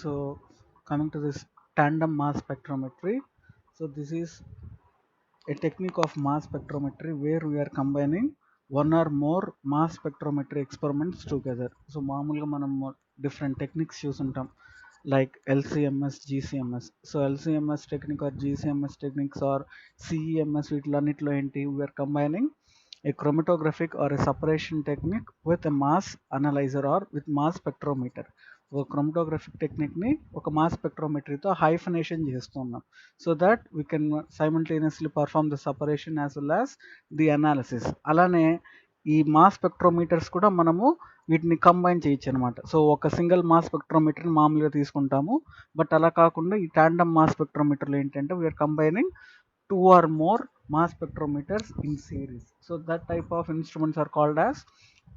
So coming to this tandem mass spectrometry, so this is a technique of mass spectrometry where we are combining one or more mass spectrometry experiments together. So మామూలుగా మనం different techniques చూసుంటాం like LCMS, GCMS. So LCMS technique or GCMS techniques or CEMS వీటిలన్నిటిలో ఏంటి, we are combining a chromatographic or a separation technique with a mass analyzer or with mass spectrometer. ఒక chromatographic టెక్నిక్ని ఒక mass స్పెక్ట్రోమెట్రీతో హైఫనేషన్ చేస్తున్నాం so that we can simultaneously perform the separation as well as the analysis. అలానే ఈ mass స్పెక్ట్రోమీటర్స్ కూడా మనము వీటిని combine చేయొచ్చు అనమాట. సో ఒక సింగిల్ మాస్ స్పెక్ట్రోమీటర్ని మామూలుగా తీసుకుంటాము, బట్ అలా కాకుండా ఈ టాండమ్ మాస్ స్పెక్ట్రోమీటర్లో ఏంటంటే we are combining two or more mass spectrometers in series. So that type of instruments are called as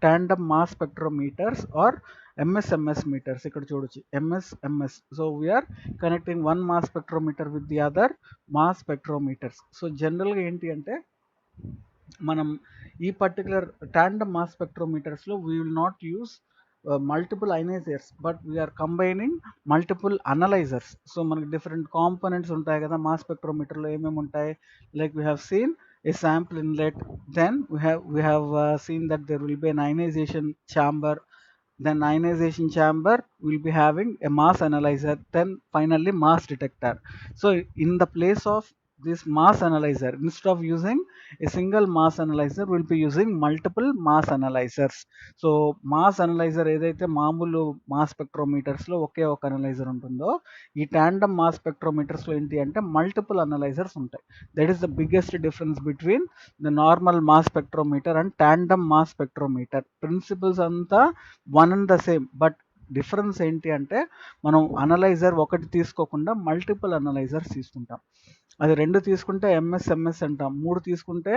tandem mass spectrometers or MSMS meters. ఇక్కడ చూడొచ్చు MSMS. So we are connecting one mass spectrometer with the other mass spectrometers. So జనరల్గా ఏంటి అంటే మనం ఈ particular tandem mass స్పెక్ట్రోమీటర్స్లో we will not use multiple ionisers but we are combining multiple analysers. So మనకి different components ఉంటాయి కదా mass స్పెక్ట్రోమీటర్లో, ఏమేమి ఉంటాయి like we have seen a sample inlet, then we have seen that there will be an ionization chamber, then ionization chamber will be having a mass analyzer, then finally mass detector. So in the place of this mass analyzer, instead of using a single mass analyzer, we'll be using multiple mass analyzers. So mass analyzer ఏదైతే మామూలు mass స్పెక్ట్రోమీటర్స్లో ఒకే ఒక analyser ఉంటుందో, ఈ tandem mass స్పెక్ట్రోమీటర్స్లో ఏంటి అంటే multiple analysers ఉంటాయి. That is the biggest difference between the normal mass spectrometer and tandem mass spectrometer. Principles అంతా one and the same, but difference ఏంటి అంటే మనం అనలైజర్ ఒకటి తీసుకోకుండా మల్టిపుల్ అనలైజర్స్ తీసుకుంటాం. అది 2 తీసుకుంటే ఎంఎస్ఎంఎస్ అంటాం, 3 తీసుకుంటే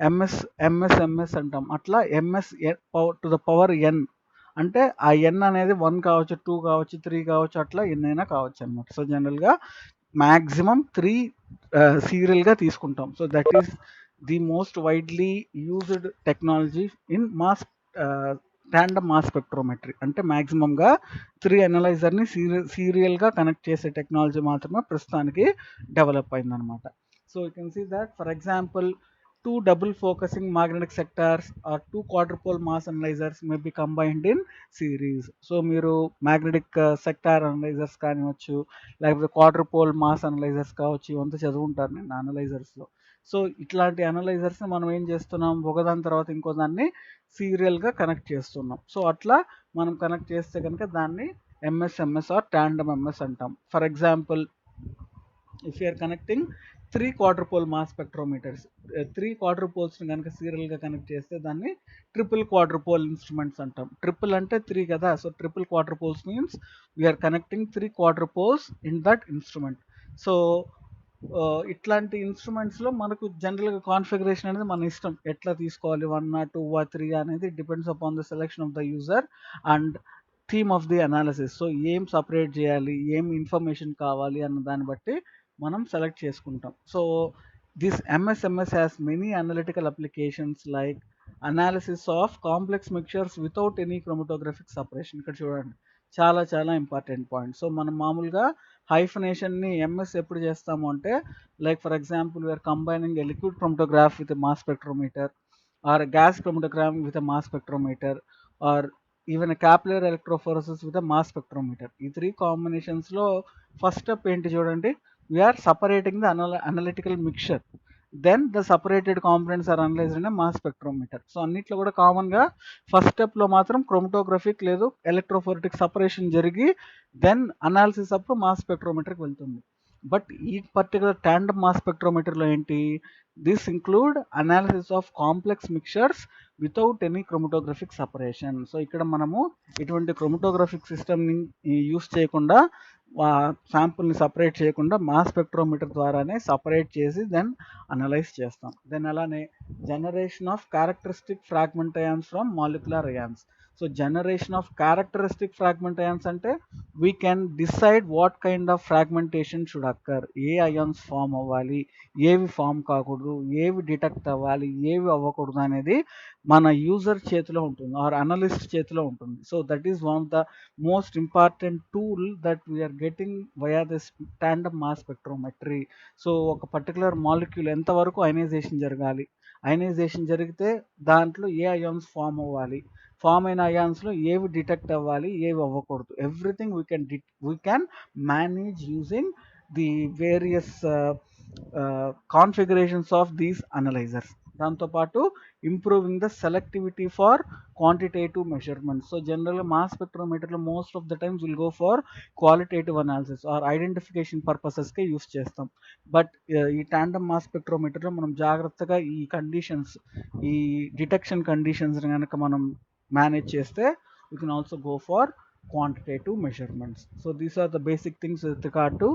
ఎంఎస్ఎంఎస్ అంటాం. అట్లా ఎంఎస్ టు ద పవర్ ఎన్ అంటే ఆ ఎన్ అనేది 1 కావచ్చు, 2 కావచ్చు, 3 కావచ్చు, అట్లా ఎన్నైనా కావచ్చు అనమాట. సో జనరల్గా మ్యాక్సిమం 3 సీరియల్గా తీసుకుంటాం. So that is the most widely used technology in mass tandem mass spectrometry. అంటే మ్యాక్సిమంగా 3 అనలైజర్ని సీరియల్గా కనెక్ట్ చేసే టెక్నాలజీ మాత్రమే ప్రస్తుతానికి డెవలప్ అయిందనమాట. So you can see that for example 2 double focusing magnetic sectors or 2 quadrupole mass analyzers may be combined in series. So మీరు magnetic sector analysers కానివచ్చు, లేకపోతే క్వాడ్రుపోల్ mass analysers కావచ్చు, ఇవంతా చదువుంటారు నేను అనలైజర్స్లో. సో ఇట్లాంటి అనలైజర్స్ని మనం ఏం చేస్తున్నాం, ఒకదాని తర్వాత ఇంకో దాన్ని సీరియల్గా కనెక్ట్ చేస్తున్నాం. సో అట్లా మనం కనెక్ట్ చేస్తే కనుక దాన్ని ఎంఎస్ఎంఎస్ ఆర్ టాండమ్ ఎంఎస్ అంటాం. For example if you are connecting 3 quadrupole mass spectrometers, 3 quadrupoles ని కనుక సీరియల్గా కనెక్ట్ చేస్తే దాన్ని ట్రిపుల్ క్వాడ్రుపోల్ ఇన్స్ట్రుమెంట్స్ అంటాం. ట్రిపుల్ అంటే 3 కదా, so triple quadrupoles means we are connecting 3 quadrupoles in that instrument. So ఇట్లాంటి ఇన్స్ట్రుమెంట్స్లో మనకు జనరల్గా కాన్ఫిగరేషన్ అనేది మన ఇష్టం, ఎట్లా తీసుకోవాలి, 1 2 3 అనేది depends upon the selection of the user and theme of the analysis. So ఏం సపరేట్ చేయాలి, ఏం ఇన్ఫర్మేషన్ కావాలి అన్న దాన్ని బట్టి మనం సెలెక్ట్ చేసుకుంటాం. So this MSMS has many analytical applications like analysis of complex mixtures without any chromatographic separation. ఇక్కడ చూడండి చాలా చాలా ఇంపార్టెంట్ పాయింట్. సో మనం మామూలుగా హైఫనేషన్ని ఎంఎస్ ఎప్పుడు చేస్తాము అంటే like for example we are combining a liquid chromatograph with a mass spectrometer or gas chromatogram with a mass spectrometer or even capillary electrophoresis with a mass spectrometer. ఈ 3 కాంబినేషన్స్లో first step ఏంటి చూడండి, we are separating the analytical mixture, then the separated components are analysed in mass spectrometer. So అన్నిట్లో కూడా కామన్గా first స్టెప్లో మాత్రం chromatographic లేదు electrophoretic separation జరిగి దెన్ అనాలిసిస్ అప్పుడు మాస్ స్పెక్ట్రోమీటర్కి వెళ్తుంది. బట్ ఈ పర్టికులర్ టాండమ్ మాస్ స్పెక్ట్రోమీటర్లో ఏంటి, this include analysis of complex mixtures without any chromatographic separation. So ఇక్కడ మనము ఇటువంటి క్రోమటోగ్రఫిక్ సిస్టమ్ని యూస్ చేయకుండా శాంపుల్ని సపరేట్ చేయకుండా మాస్ స్పెక్ట్రోమీటర్ ద్వారానే సపరేట్ చేసి దెన్ అనలైజ్ చేస్తాం. దెన్ అలానే generation of characteristic fragment ions from molecular ions. So generation of characteristic fragment ions అంటే we can decide what kind of fragmentation should occur, ఏ ions form అవ్వాలి, ఏవి form కాకూడదు, ఏవి డిటెక్ట్ అవ్వాలి, ఏవి అవ్వకూడదు అనేది మన యూజర్ చేతిలో ఉంటుంది ఆర్ అనలిస్ట్ చేతిలో ఉంటుంది. So that is one of the most important tool that we are getting via this tandem mass spectrometry. So ఒక పర్టికులర్ మాలిక్యూల్ ఎంతవరకు అయనైజేషన్ జరగాలి, అయనైజేషన్ జరిగితే దాంట్లో ఏ అయాన్స్ ఫామ్ అవ్వాలి, ఫామ్ అయిన అయాన్స్లో ఏవి డిటెక్ట్ అవ్వాలి, ఏవి అవ్వకూడదు, everything we can manage using the various configurations of these analysers. దాంతోపాటు improving the selectivity for quantitative measurements. So జనరల్గా మాస్ స్పెక్ట్రోమీటర్లో most of the times will go for qualitative analysis or identification పర్పసెస్కే use చేస్తాం. But ఈ tandem mass స్పెక్ట్రోమీటర్లో మనం జాగ్రత్తగా ఈ కండిషన్స్, ఈ డిటెక్షన్ కండిషన్స్ కనుక మనం manage cheste, we can also go for quantitative measurements. So these are the basic things with regard to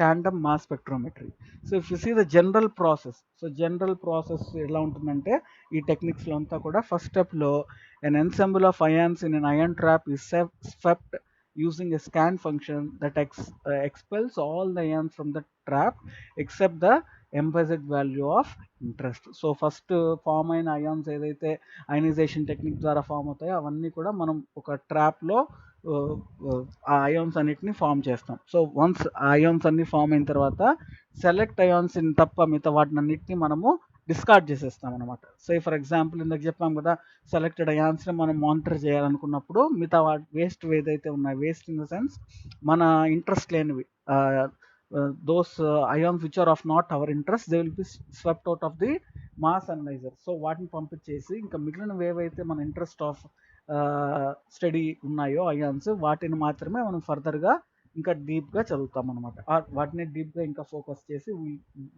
tandem mass spectrometry. So if you see the general process, so general process ఎలా ఉంటుందంటే ఈ techniques లో అంతా కూడా first step లో an ensemble of ions in an ion trap is swept using a scan function that expels all the ions from the trap except the embedded value of interest. So first form అయిన ions ఏదైతే ionization technique ద్వారా form అవుతాయో అవన్నీ కూడా మనం ఒక ట్రాప్లో ఆ అయాన్స్ అన్నిటిని ఫామ్ చేస్తాం. సో వన్స్ ఆ అయాన్స్ అన్ని ఫామ్ అయిన తర్వాత సెలెక్ట్ అయాన్స్ తప్ప మిగతా వాటిని అన్నిటిని మనము డిస్కార్డ్ చేసేస్తాం అనమాట. సో ఫర్ ఎగ్జాంపుల్ ఇందాక చెప్పాం కదా, సెలెక్టెడ్ అయాన్స్ని మనం మానిటర్ చేయాలనుకున్నప్పుడు మిగతా వేస్ట్ ఏదైతే ఉన్నాయి, వేస్ట్ ఇన్ ద సెన్స్ మన ఇంట్రెస్ట్ లేనివి, those ions which are of not our interest, they will be swept out of the mass analyzer. So వాటిని పంపించేసి ఇంకా మిగిలినవి ఏవైతే మన ఇంట్రెస్ట్ ఆఫ్ స్టడీ ఉన్నాయో అయాన్స్, వాటిని మాత్రమే మనం ఫర్దర్గా ఇంకా డీప్గా చదువుతాం అనమాట. వాటిని డీప్గా ఇంకా ఫోకస్ చేసి we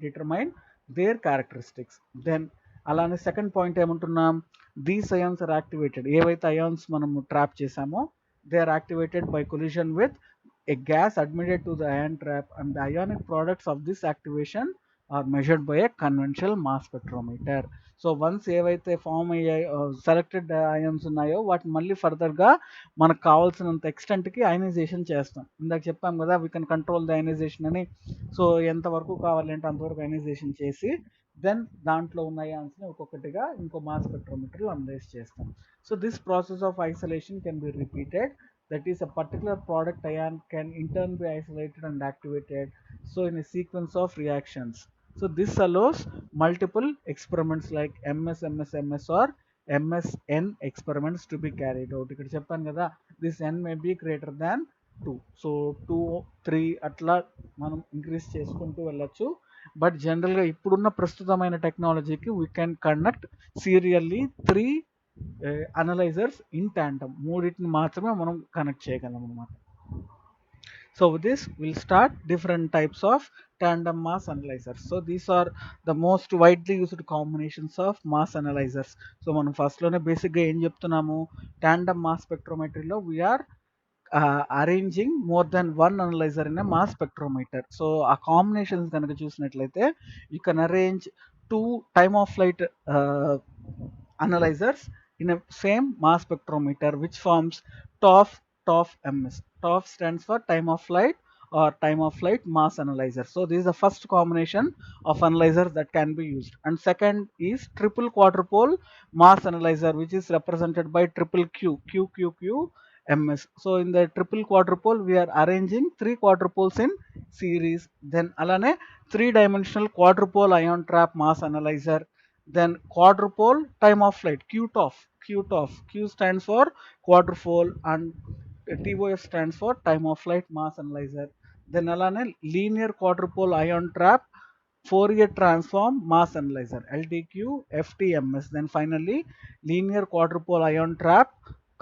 determine their characteristics. Then అలానే సెకండ్ పాయింట్ ఏమంటున్నాం, దీస్ అయాన్స్ ఆర్ యాక్టివేటెడ్, ఏవైతే అయాన్స్ మనం ట్రాప్ చేసామో they are activated by collision with a gas admitted to the ion trap, and the ionic products of this activation are measured by a conventional mass spectrometer. So once ఏవైతే form అయ్యాయో selected ions ఉన్నాయో వాటిని మళ్ళీ ఫర్దర్గా మనకు కావాల్సినంత ఎక్స్టెంట్కి ionisation చేస్తాం. ఇందాక చెప్పాం కదా we can control the ionisation అని. సో ఎంతవరకు కావాలంటే అంతవరకు అయనైజేషన్ చేసి దెన్ దాంట్లో ఉన్న అయాన్స్ని ఒక్కొక్కటిగా ఇంకో మాస్ స్పెక్ట్రోమీటర్లో అనలైజ్ చేస్తాం. So this process of isolation can be repeated. That is, a particular product ion can in turn be isolated and activated, so in a sequence of reactions. So this allows multiple experiments like MS or MSN experiments to be carried out. ఇక్కడ చెప్పాను కదా, this n may be greater than 2, so 2 3 అట్లా మనం increase చేసుకుంటూ వెళ్ళొచ్చు. But జనరల్గా ఇప్పుడున్న ప్రస్తుతమైన టెక్నాలజీకి we can conduct serially 3 analysers in tandem, మూడింటిని మాత్రమే మనం కనెక్ట్ చేయగలం అనమాట. So with this will start different types of tandem mass analyzers. So these are the most widely used combinations of mass analyzers. So మనం ఫస్ట్లోనే బేసిక్గా ఏం చెప్తున్నాము, tandem mass spectrometryలో we are arranging more than one analyser in a mass spectrometer. So ఆ combinations కనుక చూసినట్లయితే you can arrange 2 time of flight analyzers in a same mass spectrometer, which forms TOF MS. TOF stands for time of flight or time of flight mass analyzer. So this is the first combination of analyzers that can be used. And second is triple quadrupole mass analyzer, which is represented by triple Q MS. So in the triple quadrupole we are arranging 3 quadrupoles in series. Then alane 3-dimensional quadrupole ion trap mass analyzer. Then quadrupole time of flight QTOF. Q stands for quadrupole and TOF stands for time of flight mass analyzer. Then alane linear quadrupole ion trap Fourier transform mass analyzer LTQ FTMS. Then finally linear quadrupole ion trap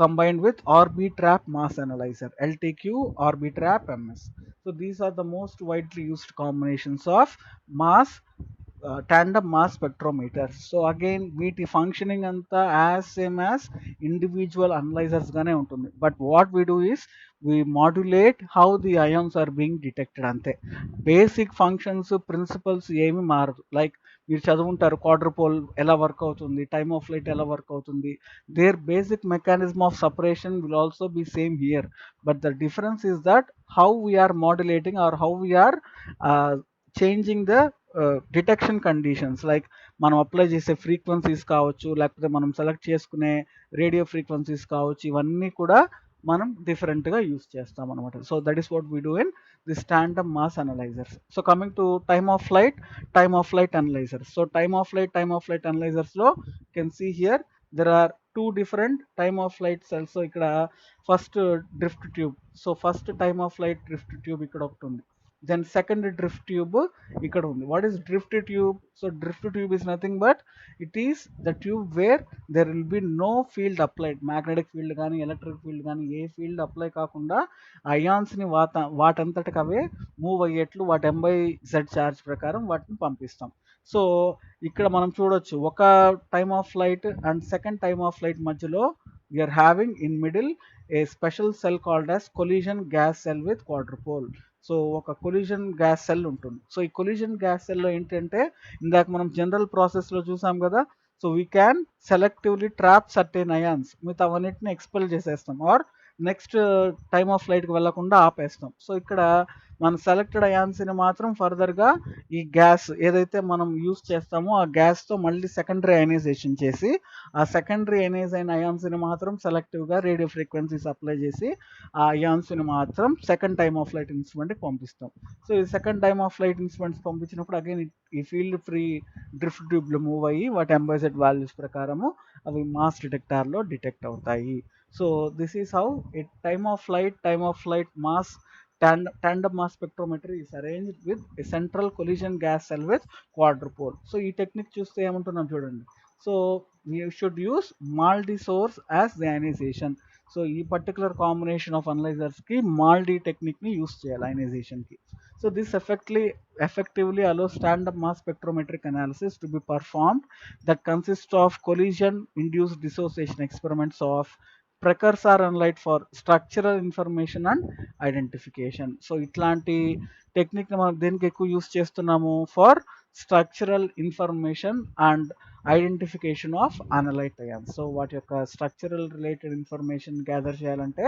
combined with RB trap mass analyzer LTQ RB trap MS. So these are the most widely used combinations of mass tandem mass spectrometers. So again వీటి functioning అంతా as same as individual analysers గానే ఉంటుంది. But what we do is we modulate how the ions are being detected అంతే. Basic functions principles ఏమి మారదు. Like మీరు చదువుంటారు quadrupole ఎలా వర్క్ అవుతుంది, టైమ్ ఆఫ్ ఫ్లైట్ ఎలా వర్క్ అవుతుంది. Their basic mechanism of separation will also be same here. But the difference is that how we are modulating or how we are changing the detection conditions. Like మనం apply చేసే frequencies కావచ్చు, లేకపోతే మనం select చేసుకునే radio frequencies కావచ్చు, ఇవన్నీ కూడా మనం డిఫరెంట్గా యూస్ చేస్తాం అనమాట. So that is what we do in this tandem mass analysers. So coming to time of flight analysers. So time of flight అనలైజర్స్లో can see here there are two different time of flight cells. So ఇక్కడ first drift tube. So first time of flight drift tube ఇక్కడ ఒకటి ఉంది. Then second drift tube ఇక్కడ ఉంది. What is drift tube? So drift tube is nothing but it is the tube where there will be no field applied. Magnetic field కానీ electric field కానీ ఏ field apply కాకుండా అయాన్స్ని వాటంతటికి అవే move అయ్యేట్లు వాటి M/Z charge ప్రకారం వాటిని పంపిస్తాం. సో ఇక్కడ మనం చూడొచ్చు ఒక time of flight and second time of flight మధ్యలో we are having in middle a special cell called as collision gas cell with quadrupole. So ఒక కొలిజన్ గ్యాస్ సెల్ ఉంటుంది. సో ఈ కొలిజన్ గ్యాస్ సెల్లో ఏంటంటే ఇందాక మనం జనరల్ ప్రాసెస్లో చూసాం కదా. So we can selectively trap certain ions, మిగతా అవన్నిటిని ఎక్స్పెల్ చేసేస్తాం ఆర్ నెక్స్ట్ టైమ్ ఆఫ్ ఫ్లైట్కి వెళ్లకుండా ఆపేస్తాం. సో ఇక్కడ మన సెలెక్టెడ్ అయాన్స్ని మాత్రం ఫర్దర్గా ఈ గ్యాస్ ఏదైతే మనం యూస్ చేస్తామో ఆ గ్యాస్తో మళ్ళీ సెకండరీ అయనైజేషన్ చేసి ఆ సెకండరీ అయనైజ్ అయిన అయాన్స్ని మాత్రం సెలెక్టివ్గా రేడియో ఫ్రీక్వెన్సీస్ అప్లై చేసి ఆ అయాన్స్ని మాత్రం సెకండ్ టైమ్ ఆఫ్ ఫ్లైట్ ఇన్స్ట్రుమెంట్కి పంపిస్తాం. సో ఈ second time of flight instruments పంపించినప్పుడు అగైన్ ఈ ఫీల్డ్ ఫ్రీ డ్రిఫ్ట్ ట్యూబ్లు మూవ్ అయ్యి వాటి M/Z వాల్యూస్ ప్రకారము అవి మాస్ డిటెక్టార్లో డిటెక్ట్ అవుతాయి. So this is how A time of flight mass tandem mass spectrometry is arranged with a central collision gas cell with quadrupole. So ఈ technique చూస్తే ఏమంటున్నాం చూడండి. So we should use MALDI source as the ionization. So ఈ particular combination of analysers కి MALDI technique ని use చేయాలి ionisation కి. So this effectively allows tandem mass spectrometric analysis to be performed that consists of collision induced dissociation experiments of precursor analyte for structural information and identification. So ఇట్లాంటి టెక్నిక్ని మనం దేనికి ఎక్కువ use చేస్తున్నాము? For structural information and identification of analyte ions. So వాటి యొక్క structural related information gather చేయాలంటే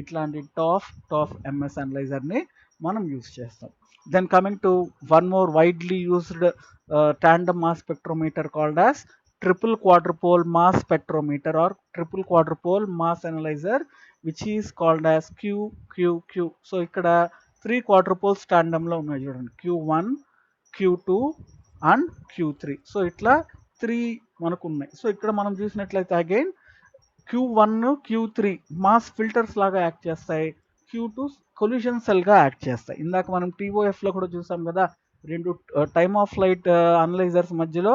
ఇట్లాంటి టాఫ్ MS అనలైజర్ని మనం యూస్ చేస్తాం. Then coming to one more widely used tandem mass spectrometer called as triple quadrupole mass spectrometer or triple quadrupole mass analyzer, which is called as QQQ. So ఇక్కడ 3 quadrupoles tandem లో ఉన్నాయి చూడండి, Q1, Q2 and Q3. So ఇట్లా 3 మనకు ఉన్నాయి. So ఇక్కడ మనం చూసినట్లయితే again Q1, Q3 mass filters లాగా యాక్ట్ చేస్తాయి, Q2 కొల్యూషన్ సెల్గా యాక్ట్ చేస్తాయి. ఇందాక మనం TOFలో కూడా చూసాం కదా, రెండు టైమ్ ఆఫ్ ఫ్లైట్ అనలైజర్స్ మధ్యలో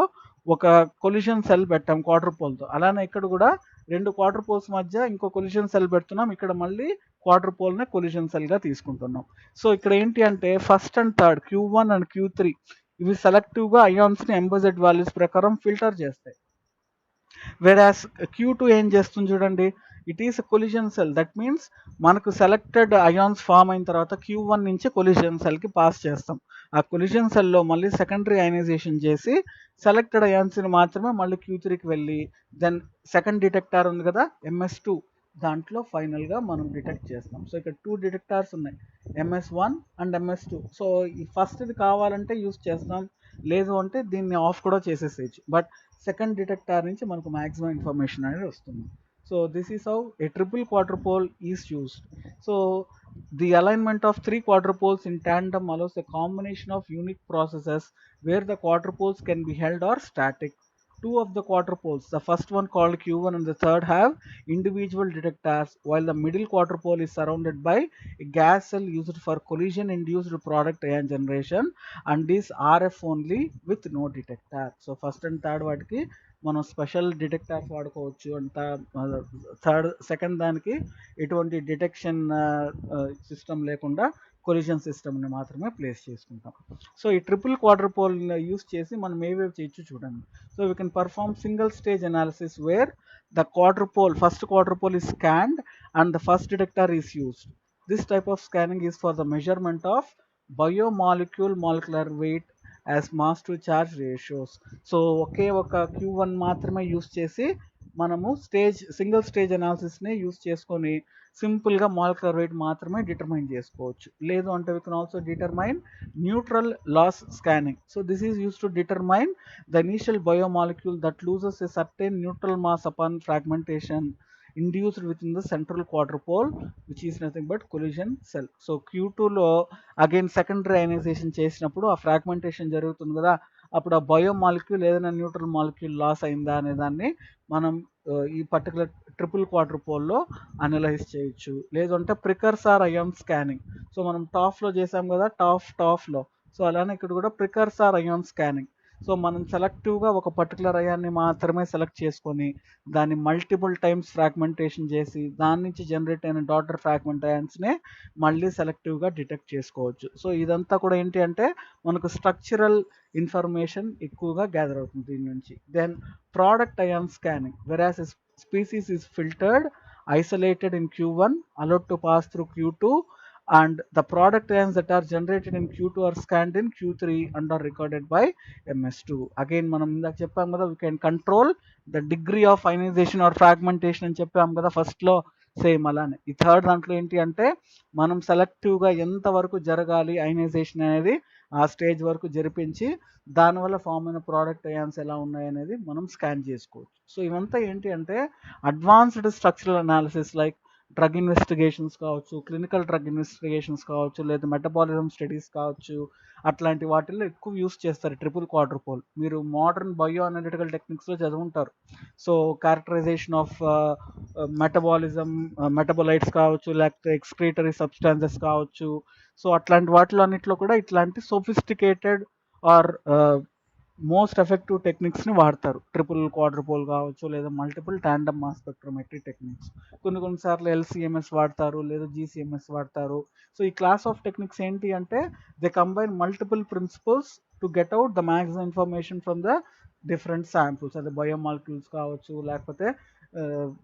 ఒక కొల్యూషన్ సెల్ పెట్టాం క్వాడ్రపోల్తో. అలానే ఇక్కడ కూడా రెండు క్వాడ్రపోల్స్ మధ్య ఇంకో కొల్యూషన్ సెల్ పెడుతున్నాం. ఇక్కడ మళ్ళీ క్వాడ్రపోల్నే కొల్యూషన్ సెల్గా తీసుకుంటున్నాం. సో ఇక్కడ ఏంటి అంటే first and third Q1 and Q3 ఇవి సెలెక్టివ్గా అయాన్స్ని M/Z వాల్యూస్ ప్రకారం ఫిల్టర్ చేస్తాయి. వెరాస్ Q2 ఏం చేస్తుంది చూడండి, it is collision cell. That means మనకు సెలెక్టెడ్ అయాన్స్ ఫామ్ అయిన తర్వాత Q1 నుంచి కొలిజన్ సెల్కి పాస్ చేస్తాం. ఆ కొలిజన్ సెల్లో మళ్ళీ సెకండరీ అయనైజేషన్ చేసి సెలెక్టెడ్ అయాన్స్ని మాత్రమే మళ్ళీ Q3కి వెళ్ళి దెన్ సెకండ్ డిటెక్టార్ ఉంది కదా MS2, దాంట్లో ఫైనల్గా మనం డిటెక్ట్ చేస్తాం. సో ఇక్కడ 2 డిటెక్టార్స్ ఉన్నాయి, MS1 అండ్ MS2. సో ఈ ఫస్ట్ది కావాలంటే యూస్ చేస్తాం, లేదు అంటే దీన్ని ఆఫ్ కూడా చేసేసేయచ్చు. బట్ సెకండ్ డిటెక్టార్ నుంచి మనకు మ్యాక్సిమం ఇన్ఫర్మేషన్ అనేది వస్తుంది. So this is how a triple quadrupole is used. So the alignment of 3 quadrupoles in tandem allows a combination of unique processes where the quadrupoles can be held or static. Two of the quadrupoles, the first one called Q1 and the third, have individual detectors, while the middle quadrupole is surrounded by a gas cell used for collision induced product ion generation and is RF only with no detector. So first and third వాటికి మనం special detectors వాడుకోవచ్చు. అంత second దానికి ఎటువంటి detection system లేకుండా collision సిస్టమ్ని మాత్రమే place చేసుకుంటాం. సో ఈ ట్రిపుల్ క్వాడ్రపోల్ యూస్ చేసి మనం ఏవేవి చేయొచ్చు చూడండి. So we can perform single stage analysis where the first quadrupole is scanned and the first detector is used. This type of scanning is for the measurement of biomolecule molecular weight as mass to charge ratios. So ఒకే ఒక Q1 మాత్రమే use చేసి మనము single stage అనాలిసిస్ని use చేసుకొని సింపుల్గా molecular weight మాత్రమే determine చేసుకోవచ్చు. లేదు అంటే we can also determine neutral loss scanning. So this is use to determine the initial biomolecule that loses a certain neutral mass upon fragmentation induced within the central quadrupole, which is nothing but collision cell. So Q2లో again secondary ionisation చేసినప్పుడు ఆ fragmentation జరుగుతుంది కదా, అప్పుడు ఆ biomolecule ఏదైనా neutral molecule loss అయిందా అనే దాన్ని మనం ఈ పర్టికులర్ ట్రిపుల్ క్వాడ్రపోల్లో అనలైజ్ చేయొచ్చు. లేదంటే ప్రికర్సార్ అయాన్ స్కానింగ్. సో మనం టాఫ్లో చేసాం కదా, టాఫ్లో సో అలానే ఇక్కడ కూడా ప్రికర్సార్ అయాన్ స్కానింగ్. సో మనం సెలెక్టివ్గా ఒక పర్టికులర్ అయాన్ని మాత్రమే సెలెక్ట్ చేసుకొని దాన్ని మల్టిపుల్ టైమ్స్ ఫ్రాగ్మెంటేషన్ చేసి దాని నుంచి జనరేట్ అయిన డాటర్ ఫ్రాగ్మెంట్ అయాన్స్నే మళ్ళీ సెలెక్టివ్గా డిటెక్ట్ చేసుకోవచ్చు. సో ఇదంతా కూడా ఏంటి అంటే మనకు స్ట్రక్చరల్ ఇన్ఫర్మేషన్ ఎక్కువగా గ్యాదర్ అవుతుంది దీని నుంచి. Then product ion scanning, whereas species is filtered isolated in Q1, allowed to pass through Q2, and the product ions that are generated in Q2 are scanned in Q3 and are recorded by MS2. Again మనం ఇందాక చెప్పాం కదా, we can control the degree of ionization or fragmentation అని చెప్పాం కదా ఫస్ట్లో. Same అలానే ఈ థర్డ్ దాంట్లో ఏంటి అంటే మనం సెలెక్టివ్గా ఎంతవరకు జరగాలి అయనైజేషన్ అనేది ఆ స్టేజ్ వరకు జరిపించి దానివల్ల ఫామ్ అయిన ప్రోడక్ట్ అయాన్స్ ఎలా ఉన్నాయి అనేది మనం స్కాన్ చేసుకోవచ్చు. సో ఇవంతా ఏంటి అంటే advanced structural analysis like drug investigations కావచ్చు, క్లినికల్ డ్రగ్ ఇన్వెస్టిగేషన్స్ కావచ్చు, లేదా మెటబాలిజం స్టడీస్ కావచ్చు, అట్లాంటి వాటిల్లో ఎక్కువ యూస్ చేస్తారు ట్రిపుల్ క్వాడ్రపోల్. మీరు మోడర్న్ బయో అనలిటికల్ టెక్నిక్స్లో చదువుంటారు. So characterisation of metabolism, metabolites కావచ్చు, లేకపోతే ఎక్స్క్రీటరీ సబ్స్టాన్సెస్ కావచ్చు. సో అట్లాంటి వాటిలో అన్నిట్లో కూడా ఇట్లాంటి సోఫిస్టికేటెడ్ ఆర్ మోస్ట్ ఎఫెక్టివ్ టెక్నిక్స్ని వాడతారు. ట్రిపుల్ క్వాడ్రపోల్ కావచ్చు, లేదా multiple tandem mass spectrometry techniques. కొన్నిసార్లు ఎల్సిఎంఎస్ వాడతారు, లేదా జీసీఎంఎస్ వాడతారు. సో ఈ క్లాస్ ఆఫ్ టెక్నిక్స్ ఏంటి అంటే they combine multiple principles to get out the maximum information from the different samples. అదే బయోమాలిక్యూల్స్ కావచ్చు, లేకపోతే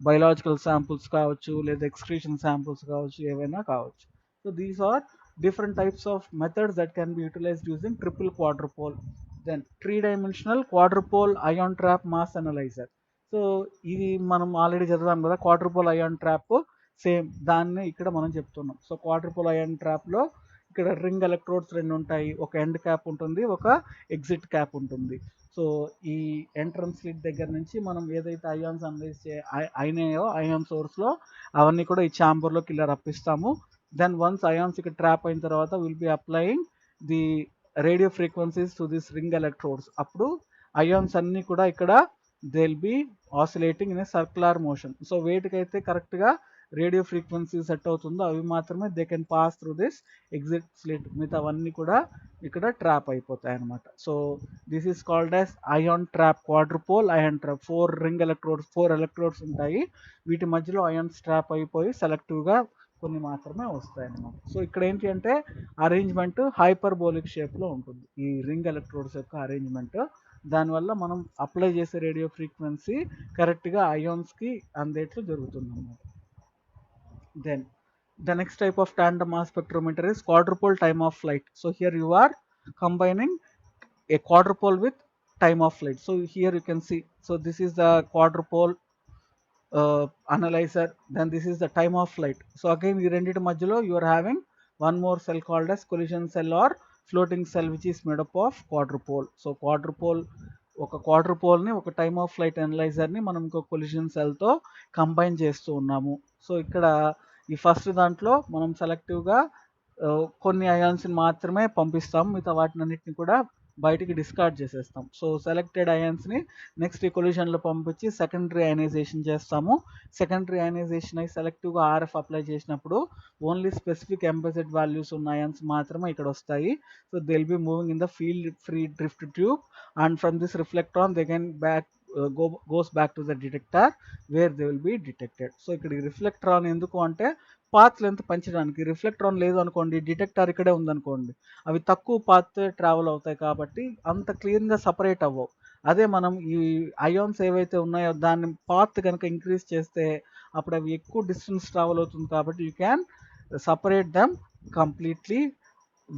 బయలాజికల్ శాంపుల్స్ కావచ్చు, లేదా ఎక్స్క్రీషన్ శాంపుల్స్ కావచ్చు, ఏవైనా కావచ్చు. So these are different types of methods that can be utilized using triple quadrupole. Then 3-dimensional quadrupole ion trap mass analyzer. So ఇది మనం ఆల్రెడీ చదివాం కదా, క్వాడ్రపోల్ అయాన్ ట్రాప్ సేమ్ దాన్ని ఇక్కడ మనం చెప్తున్నాం. సో క్వాడ్రపోల్ అయాన్ ట్రాప్లో ఇక్కడ రింగ్ ఎలక్ట్రోడ్స్ 2 ఉంటాయి, ఒక ఎండ్ క్యాప్ ఉంటుంది, ఒక ఎగ్జిట్ క్యాప్ ఉంటుంది. సో ఈ ఎంట్రన్స్ స్లిట్ దగ్గర నుంచి మనం ఏదైతే అయాన్స్ అనలైజ్ అయినాయో అయాన్ సోర్స్లో అవన్నీ కూడా ఈ ఛాంబర్లోకి ఇలా రప్పిస్తాము. దెన్ వన్స్ అయాన్స్ ఇక్కడ ట్రాప్ అయిన తర్వాత will be applying the radio frequencies to this ring electrodes. అప్పుడు అయాన్స్ అన్నీ కూడా ఇక్కడ they will be oscillating in a circular motion. So వేటికైతే కరెక్ట్గా రేడియో ఫ్రీక్వెన్సీ సెట్ అవుతుందో అవి మాత్రమే they can pass through this exit slit, మిగతావన్నీ కూడా ఇక్కడ ట్రాప్ అయిపోతాయి అనమాట. So this is called as ion trap, quadrupole ion trap. 4 electrodes ఉంటాయి, వీటి మధ్యలో అయాన్స్ ట్రాప్ అయిపోయి సెలెక్టివ్గా కొన్ని మాత్రమే వస్తాయి అన్నమాట. సో ఇక్కడ ఏంటి అంటే అరేంజ్మెంట్ హైపర్బోలిక్ షేప్లో ఉంటుంది ఈ రింగ్ ఎలక్ట్రోడ్స్ యొక్క అరేంజ్మెంట్. దానివల్ల మనం అప్లై చేసే రేడియో ఫ్రీక్వెన్సీ కరెక్ట్గా అయాన్స్కి అందేట్లు జరుగుతుంది అన్నమాట. Then the next type of tandem mass spectrometer is quadrupole time of flight. So here you are combining a quadrupole with time of flight. So here you can see, so this is the quadrupole analyzer, then this is the time of flight. So again ఈ రెండిటి మధ్యలో you are having one more cell called as collision cell or floating cell, which is made up of quadrupole. So quadrupole, ఒక క్వాడ్రపోల్ని, ఒక time of flight అనలైజర్ని మనం ఇంకో collision సెల్తో combine చేస్తూ ఉన్నాము. So ఇక్కడ ఈ ఫస్ట్ దాంట్లో మనం సెలెక్టివ్గా కొన్ని అయాన్స్ని మాత్రమే పంపిస్తాం, మిగతా వాటిని అన్నిటిని కూడా బయటికి డిస్కార్డ్ చేసేస్తాం. సో సెలెక్టెడ్ అయాన్స్ని నెక్స్ట్ ఈ కొలిషన్లో పంపించి సెకండరీ అయనైజేషన్ చేస్తాము. సెకండరీ అయనైజేషన్ అయి సెలెక్టివ్గా ఆర్ఎఫ్ అప్లై చేసినప్పుడు ఓన్లీ స్పెసిఫిక్ ఎంబెసెడ్ వాల్యూస్ ఉన్న అయాన్స్ మాత్రమే ఇక్కడ వస్తాయి. So they will be moving in the field free drift tube, and from this reflectron they can goes back to the detector where they will be detected. So ఇక్కడ రిఫ్లెక్ట్రాన్ ఎందుకు అంటే path length పెంచడానికి. రిఫ్లెక్ట్రాన్ లేదు అనుకోండి, detector ఇక్కడే ఉందనుకోండి, అవి తక్కువ పాత్ ట్రావెల్ అవుతాయి కాబట్టి అంత క్లీన్గా సపరేట్ అవ్వవు. అదే మనం ఈ అయాన్స్ ఏవైతే ఉన్నాయో దాన్ని పాత్ కనుక ఇంక్రీజ్ చేస్తే అప్పుడు అవి ఎక్కువ డిస్టెన్స్ ట్రావెల్ అవుతుంది కాబట్టి you can separate them completely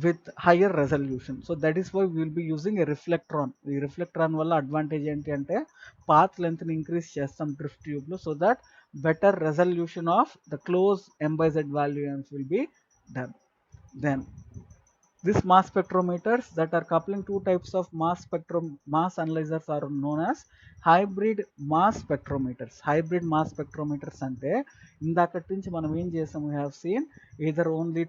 with higher resolution. So that is why we will be using a reflectron. ఈ రిఫ్లెక్ట్రాన్ వల్ల అడ్వాంటేజ్ ఏంటి అంటే పాత్ లెంత్ని ఇంక్రీజ్ చేస్తాం డ్రిఫ్ట్ ట్యూబ్లో, so that better resolution of the close m by z values will be done. Then these mass spectrometers that are coupling two types of mass analyzers are known as hybrid mass spectrometers. Hybrid mass spectrometers అంటే ఇందాకటి నుంచి మనం ఏం చేసాం, we have scene either only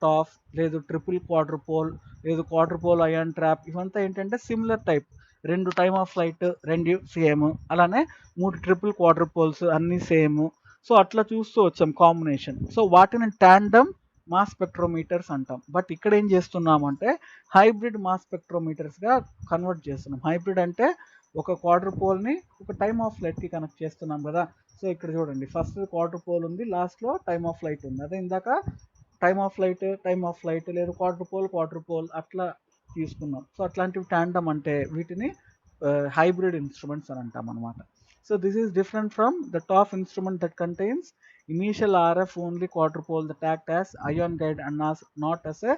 tough లేదు triple క్వాడ్రుపోల్ లేదు క్వాడ్రుపోల్ ion trap. ఇవంతా ఏంటంటే సిమిలర్ టైప్, రెండు టైమ్ ఆఫ్ ఫ్లైట్ రెండు సేమ్, అలానే మూడు ట్రిపుల్ క్వాడ్రుపోల్స్ అన్నీ సేమ్. సో అట్లా చూస్తూ వచ్చాం కాంబినేషన్. సో వాటిని టాండమ్ మాస్ స్పెక్ట్రోమీటర్స్ అంటాం. బట్ ఇక్కడ ఏం చేస్తున్నామంటే హైబ్రిడ్ మాస్ స్పెక్ట్రోమీటర్స్గా కన్వర్ట్ చేస్తున్నాం. హైబ్రిడ్ అంటే ఒక క్వాడ్రుపోల్ని ఒక టైమ్ ఆఫ్ ఫ్లైట్కి కనెక్ట్ చేస్తున్నాం కదా. సో ఇక్కడ చూడండి, ఫస్ట్ క్వాడ్రుపోల్ ఉంది, లాస్ట్లో టైమ్ ఆఫ్ ఫ్లైట్ ఉంది. అదే ఇందాక టైమ్ ఆఫ్ ఫ్లైట్ లేదు క్వాడ్రుపోల్ అట్లా తీసుకున్నాం. సో అట్లాంటివి టాండమ్ అంటే వీటిని హైబ్రిడ్ ఇన్స్ట్రుమెంట్స్ అని అంటాం అనమాట. So this is different from the top instrument that contains initial RF only quadrupole that act as ion guide and not as a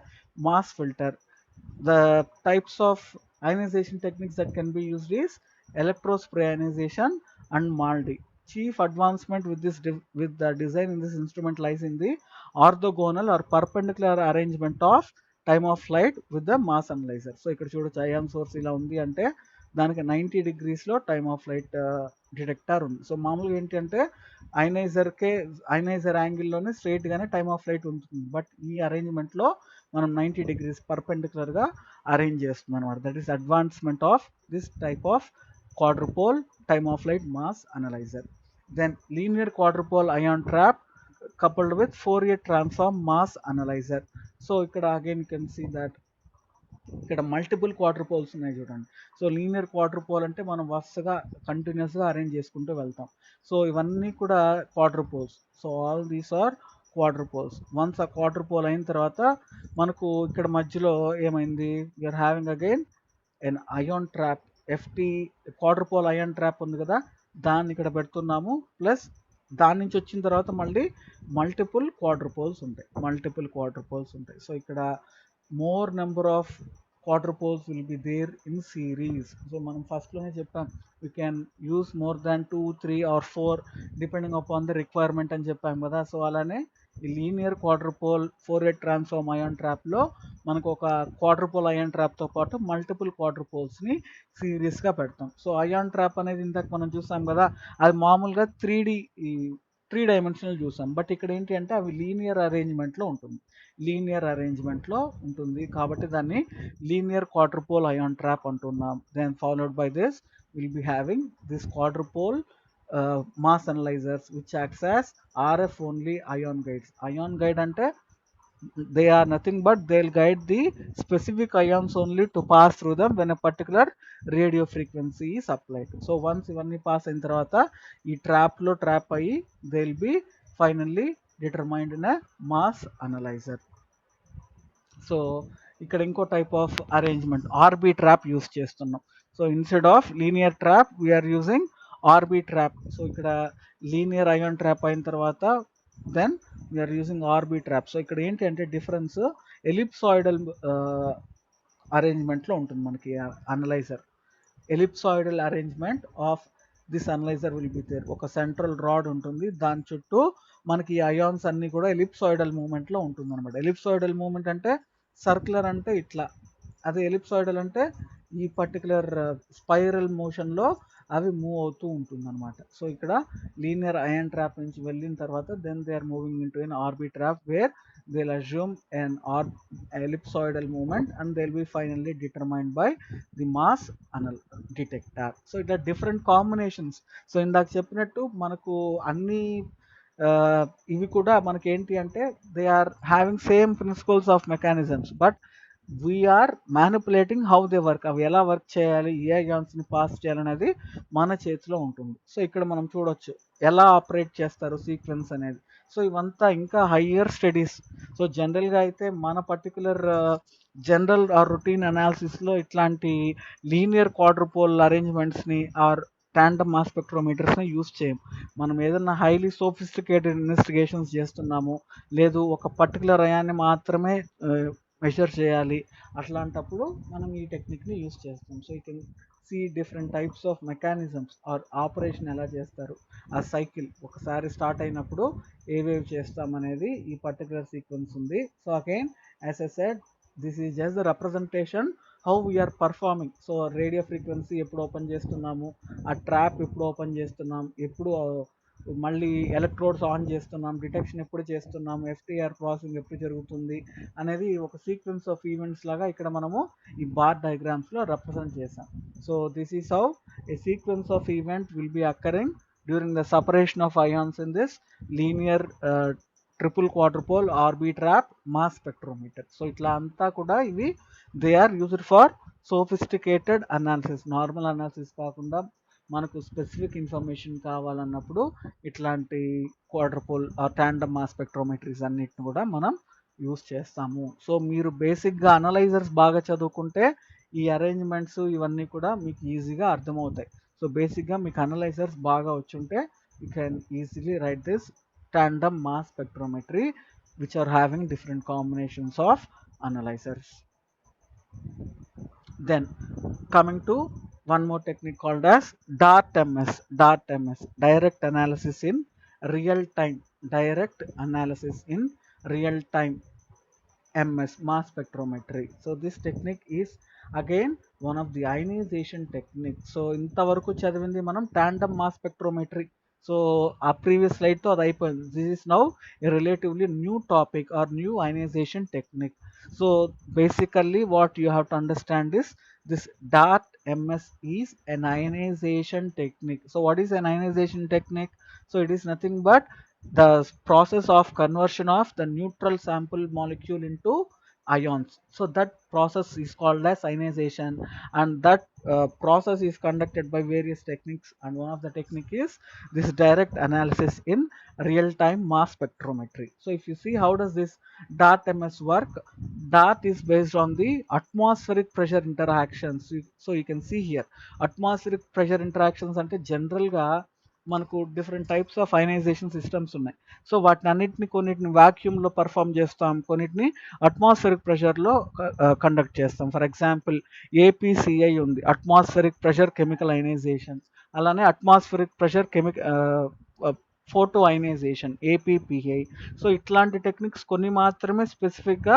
mass filter. The types of ionization techniques that can be used is electrospray ionization and MALDI. Chief advancement with the design in this instrument lies in the orthogonal or perpendicular arrangement of time of flight with the mass analyzer. So ఇక్కడ చూడొచ్చు ion source ఇలా ఉంది అంటే దానికి 90 degreesలో time of flight detector ఉంది. So మామూలుగా ఏంటంటే ioniser యాంగిల్లోనే స్ట్రైట్గానే time of flight ఉంటుంది. బట్ ఈ అరేంజ్మెంట్లో మనం 90 degrees పర్పెండిక్యులర్గా అరేంజ్ చేస్తుంది అనమాట. That is advancement of this type of quadrupole time of flight mass analyzer. Then linear quadrupole ion trap coupled with Fourier transform mass analyzer. So ikkada again you can see that ఇక్కడ multiple క్వాడ్రుపోల్స్ ఉన్నాయి చూడండి. So linear క్వాడ్రుపోల్ అంటే మనం వరుసగా కంటిన్యూస్గా arrange చేసుకుంటూ వెళ్తాం. So ఇవన్నీ కూడా quadrupoles. So all these are quadrupoles. Once ఆ క్వాడ్రుపోల్ అయిన తర్వాత మనకు ఇక్కడ మధ్యలో ఏమైంది, we are having again an ion trap. FT quadrupole ion trap ఉంది కదా, దాన్ని ఇక్కడ పెడుతున్నాము. ప్లస్ దాని నుంచి వచ్చిన తర్వాత మళ్ళీ మల్టిపుల్ క్వాడ్రుపోల్స్ ఉంటాయి. సో ఇక్కడ more number of quadrupoles will be there in series. So మనం ఫస్ట్లోనే చెప్పాం we can use more than 2, 3 or 4 depending upon the requirement అని చెప్పాం కదా. సో అలానే ఈ లీనియర్ క్వాడ్రుపోల్ Fourier ట్రాన్స్ఫార్మ్ అయాన్ ట్రాప్లో మనకు ఒక క్వాడ్రుపోల్ అయాన్ ట్రాప్తో పాటు మల్టిపుల్ క్వాడ్రుపోల్స్ని సిరీస్గా పెడతాం. సో అయాన్ ట్రాప్ అనేది ఇందాక మనం చూసాం కదా, అది మామూలుగా 3 డైమెన్షనల్ చూసాం. బట్ ఇక్కడ ఏంటి అంటే అవి లీనియర్ అరేంజ్మెంట్లో ఉంటుంది కాబట్టి దాన్ని లీనియర్ క్వాడ్రుపోల్ అయాన్ ట్రాప్ అంటున్నాం. Then followed by this will be having this quadrupole mass analysers which acts as RF only ion guides. Ion guide అంటే they are nothing but they'll guide the specific ions only to pass through them when a particular radio frequency is applied. So once ivanni pass ayin tarvata ee trap lo trap ayi they'll be finally determined in a mass analyzer. So ఇక్కడ ఇంకో type of arrangement Orbitrap use చేస్తున్నాం. So instead of linear trap we are using Orbitrap. So ఇక్కడ linear ion trap అయిన తర్వాత then we are using Orbitrap. So ఇక్కడ ఏంటి అంటే difference ellipsoidal అరేంజ్మెంట్లో ఉంటుంది మనకి analyser. Ellipsoidal arrangement of this analyser will be there. ఒక సెంట్రల్ రాడ్ ఉంటుంది, దాని చుట్టూ మనకి ఈ అయాన్స్ అన్ని కూడా ఎలిప్సాయిడల్ మూమెంట్లో ఉంటుంది అనమాట. ఎలిప్సాయిడల్ మూమెంట్ అంటే సర్క్యులర్ అంటే ఇట్లా, అదే ఎలిప్సాయిడల్ అంటే ఈ పర్టికులర్ స్పైరల్ మోషన్లో అవి మూవ్ అవుతూ ఉంటుంది అనమాట. సో ఇక్కడ లీనియర్ అయాన్ ట్రాప్ నుంచి వెళ్ళిన తర్వాత then they are moving into an Orbitrap where they'll assume an ellipsoidal movement and they'll be finally determined by the mass detector. So it are different combinations. So ఇందాక చెప్పినట్టు మనకు అన్ని ఇవి కూడా మనకి ఏంటి అంటే they are having same principles of mechanisms, but we are manipulating how they work, అవి ఎలా వర్క్ చేయాలి, ఏ అయాన్స్ని పాస్ చేయాలనేది మన చేతిలో ఉంటుంది. సో ఇక్కడ మనం చూడొచ్చు ఎలా ఆపరేట్ చేస్తారు సీక్వెన్స్ అనేది. సో ఇవంతా ఇంకా హయ్యర్ స్టడీస్. సో జనరల్గా అయితే మన పర్టికులర్ జనరల్ ఆర్ రొటీన్ అనాలిసిస్లో ఇట్లాంటి లీనియర్ క్వాడ్రుపోల్ అరేంజ్మెంట్స్ని ఆర్ టాండమ్ మాస్ స్పెక్ట్రోమీటర్స్ని యూస్ చేయం. మనం ఏదన్నా హైలీ సోఫిస్టికేటెడ్ ఇన్వెస్టిగేషన్స్ చేస్తున్నాము, లేదు ఒక పర్టికులర్ అయాన్ని మాత్రమే మెజర్ చేయాలి, అట్లాంటప్పుడు మనం ఈ టెక్నిక్ని యూస్ చేస్తాం. So you can see different types of mechanisms or operation ఎలా చేస్తారు, ఆ సైకిల్ ఒకసారి స్టార్ట్ అయినప్పుడు ఏవేవి చేస్తామనేది ఈ పర్టికులర్ సీక్వెన్స్ ఉంది. So again as I said, this is just the representation how we are performing. So radio frequency ఎప్పుడు ఓపెన్ చేస్తున్నాము, ఆ ట్రాప్ ఎప్పుడు ఓపెన్ చేస్తున్నాం, ఎప్పుడు మళ్ళీ ఎలక్ట్రోడ్స్ ఆన్ చేస్తున్నాం, డిటెక్షన్ ఎప్పుడు చేస్తున్నాం, ఎఫ్టీఆర్ ప్రాసెసింగ్ ఎప్పుడు జరుగుతుంది అనేది ఒక సీక్వెన్స్ ఆఫ్ ఈవెంట్స్ లాగా ఇక్కడ మనము ఈ బార్ డయాగ్రామ్స్లో రిప్రజెంట్ చేసాం. So this is how a sequence of event will be occurring during the separation of ions in this linear triple quadrupole Orbitrap mass spectrometer. So ఇట్లా అంతా కూడా ఇవి they are used for sophisticated analysis. Normal analysis కాకుండా మనకు specific information కావాలన్నప్పుడు ఇట్లాంటి క్వాడ్రుపోల్ tandem mass స్పెక్ట్రోమెట్రీస్ అన్నిటిని కూడా మనం యూస్ చేస్తాము. సో మీరు బేసిక్గా అనలైజర్స్ బాగా చదువుకుంటే ఈ అరేంజ్మెంట్స్ ఇవన్నీ కూడా మీకు ఈజీగా అర్థమవుతాయి. సో బేసిక్గా మీకు అనలైజర్స్ బాగా వచ్చుంటే you can easily right this tandem mass spectrometry which are having different combinations of analyzers. Then coming to one more technique called as DART-MS. DART-MS, direct analysis in real time. Direct analysis in real time, MS, mass spectrometry. So this technique is again one of the ionization technique. So ఇంతవరకు చదివింది మనం tandem mass spectrometry. So ఆ previous స్లైడ్తో అది అయిపోయింది. This is now a relatively new topic or new ionization technique. So basically what you have to understand is this DART MS is an ionization technique. So what is an ionization technique? So it is nothing but the process of conversion of the neutral sample molecule into ions. So that process is called as ionization, and that process is conducted by various techniques, and one of the technique is this direct analysis in real time mass spectrometry. So if you see how does this DART MS work, DART is based on the atmospheric pressure interactions. So you can see here atmospheric pressure interactions అంటే జనరల్గా మనకు different types of ionisation systems ఉన్నాయి. So వాటిని అన్నిటిని కొన్నిటిని వాక్యూమ్లో perform చేస్తాం, కొన్నిటిని అట్మాస్ఫెరిక్ ప్రెషర్లో కండక్ట్ చేస్తాం. ఫర్ ఎగ్జాంపుల్ ఏపీసీఐ ఉంది, అట్మాస్ఫెరిక్ ప్రెషర్ కెమికల్ అయనైజేషన్. అలానే atmospheric pressure photo ionisation APPI. So ఇట్లాంటి టెక్నిక్స్ కొన్ని మాత్రమే స్పెసిఫిక్గా